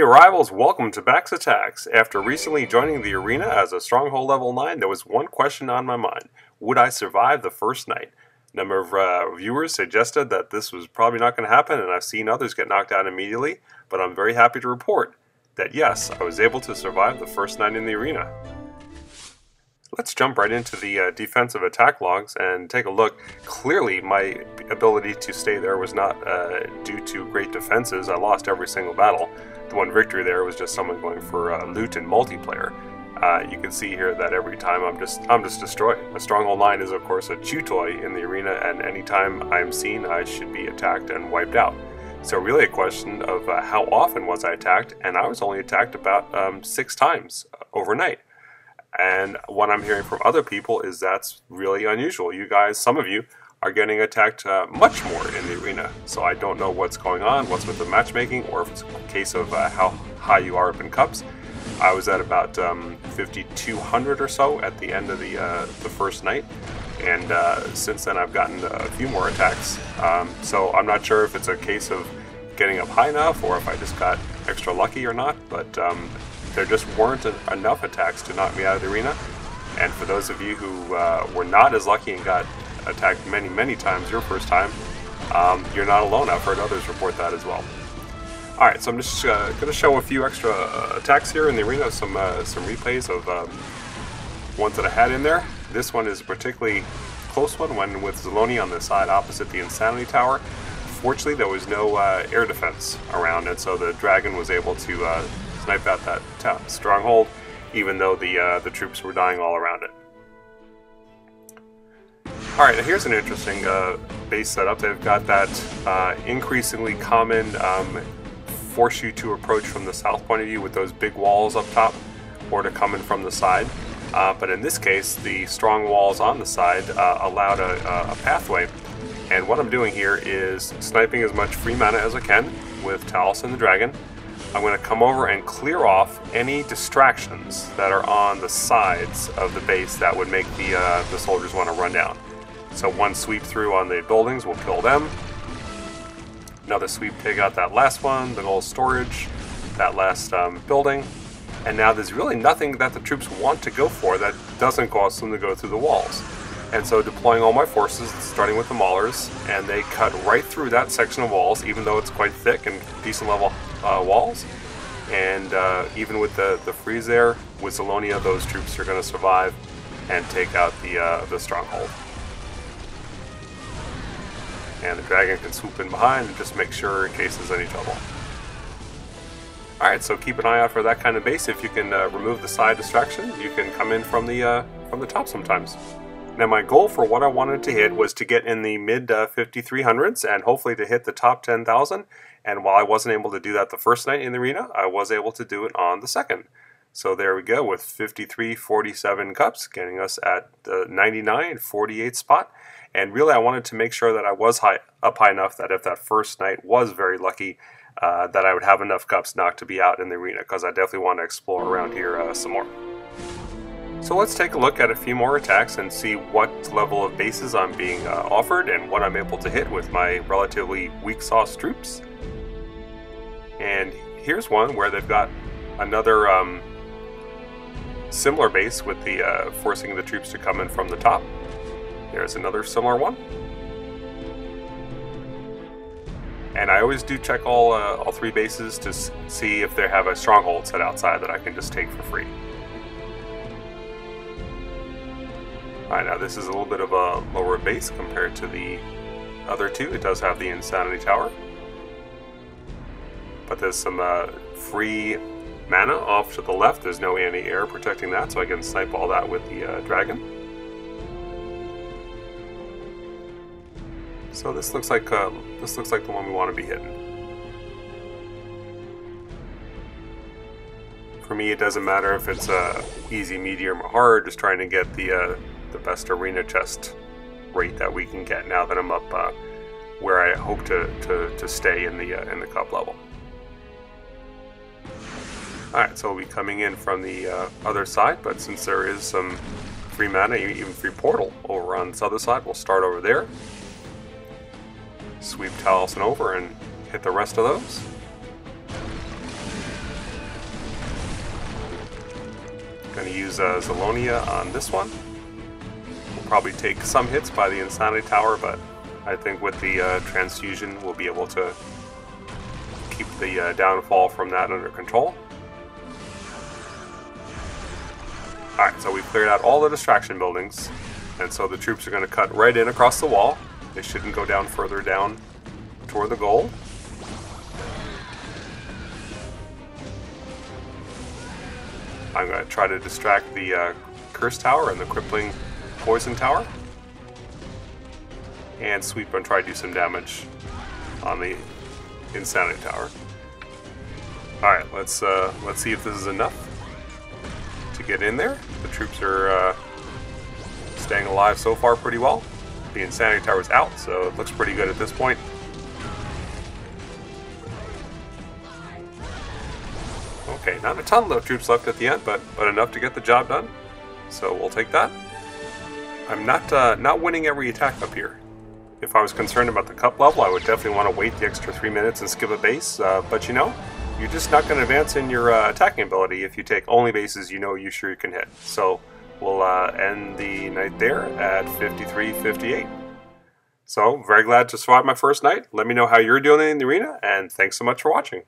rivals, welcome to Bax Attacks. After recently joining the arena as a Stronghold level 9, there was one question on my mind. Would I survive the first night? A number of viewers suggested that this was probably not going to happen, and I've seen others get knocked out immediately, but I'm very happy to report that yes, I was able to survive the first night in the arena. Let's jump right into the defensive attack logs and take a look. Clearly, my ability to stay there was not due to great defenses. I lost every single battle. The one victory there was just someone going for loot and multiplayer. You can see here that every time I'm just destroyed. A Stronghold 9 is of course a chew toy in the arena, and anytime I'm seen, I should be attacked and wiped out. So really a question of how often was I attacked, and I was only attacked about 6 times overnight. And what I'm hearing from other people is that's really unusual. You guys, some of you, are getting attacked much more in the arena. So I don't know what's going on, what's with the matchmaking, or if it's a case of how high you are up in cups. I was at about 5,200 or so at the end of the first night, and since then I've gotten a few more attacks. So I'm not sure if it's a case of getting up high enough, or if I just got extra lucky or not, but there just weren't enough attacks to knock me out of the arena. And for those of you who were not as lucky and got attacked many times your first time, you're not alone. I've heard others report that as well. Alright, so I'm just going to show a few extra attacks here in the arena, some replays of ones that I had in there. This one is a particularly close one, with Zaloni on the side opposite the Insanity Tower. Fortunately, there was no air defense around, and so the dragon was able to snipe out that stronghold, even though the troops were dying all around it. Alright, here's an interesting base setup. They've got that increasingly common force you to approach from the south point of view with those big walls up top, or to come in from the side. But in this case, the strong walls on the side allowed a pathway. And what I'm doing here is sniping as much free mana as I can with Taliesin the Dragon. I'm going to come over and clear off any distractions that are on the sides of the base that would make the soldiers want to run down. So one sweep through on the buildings will kill them. Another sweep, take out that last one, the gold storage, that last building. And now there's really nothing that the troops want to go for that doesn't cause them to go through the walls. And so deploying all my forces, starting with the Maulers, and they cut right through that section of walls, even though it's quite thick and decent level walls. And even with the freeze there, with Zalonia, those troops are going to survive and take out the stronghold. And the dragon can swoop in behind and just make sure in case there's any trouble. Alright, so keep an eye out for that kind of base. If you can remove the side distraction, you can come in from the top sometimes. Now my goal for what I wanted to hit was to get in the mid 5,300s and hopefully to hit the top 10,000. And while I wasn't able to do that the first night in the arena, I was able to do it on the second. So there we go with 5347 cups, getting us at the 99-48 spot. And really I wanted to make sure that I was up high enough that if that first night was very lucky, that I would have enough cups not to be out in the arena, because I definitely want to explore around here some more. So let's take a look at a few more attacks and see what level of bases I'm being offered and what I'm able to hit with my relatively weak sauce troops. And here's one where they've got another similar base with the forcing the troops to come in from the top. There's another similar one. And I always do check all 3 bases to see if they have a stronghold set outside that I can just take for free. Alright, now this is a little bit of a lower base compared to the other 2. It does have the Insanity Tower. But there's some free mana off to the left. There's no anti-air protecting that, so I can snipe all that with the dragon. So this looks like the one we want to be hitting. For me, it doesn't matter if it's easy, medium, or hard. Just trying to get the best arena chest rate that we can get now that I'm up where I hope to stay in the cup level. Alright, so we'll be coming in from the other side, but since there is some free mana, even free portal over on this other side, we'll start over there. Sweep Taliesin over and hit the rest of those. Going to use Zalonia on this one. We'll probably take some hits by the Insanity Tower, but I think with the transfusion we'll be able to keep the downfall from that under control. Alright, so we've cleared out all the distraction buildings, and so the troops are going to cut right in across the wall. They shouldn't go down further down toward the goal. I'm going to try to distract the Curse Tower and the Crippling Poison Tower. And sweep and try to do some damage on the Insanity Tower. Alright, let's see if this is enough to get in there. The troops are staying alive so far pretty well. The Insanity Tower is out, so it looks pretty good at this point. Okay, not a ton of troops left at the end, but enough to get the job done. So we'll take that. I'm not winning every attack up here. If I was concerned about the cup level, I would definitely want to wait the extra 3 minutes and skip a base. But you know, you're just not going to advance in your attacking ability if you take only bases you know you sure you can hit. So we'll end the night there at 53-58. So very glad to survive my first night. Let me know how you're doing in the arena, and thanks so much for watching.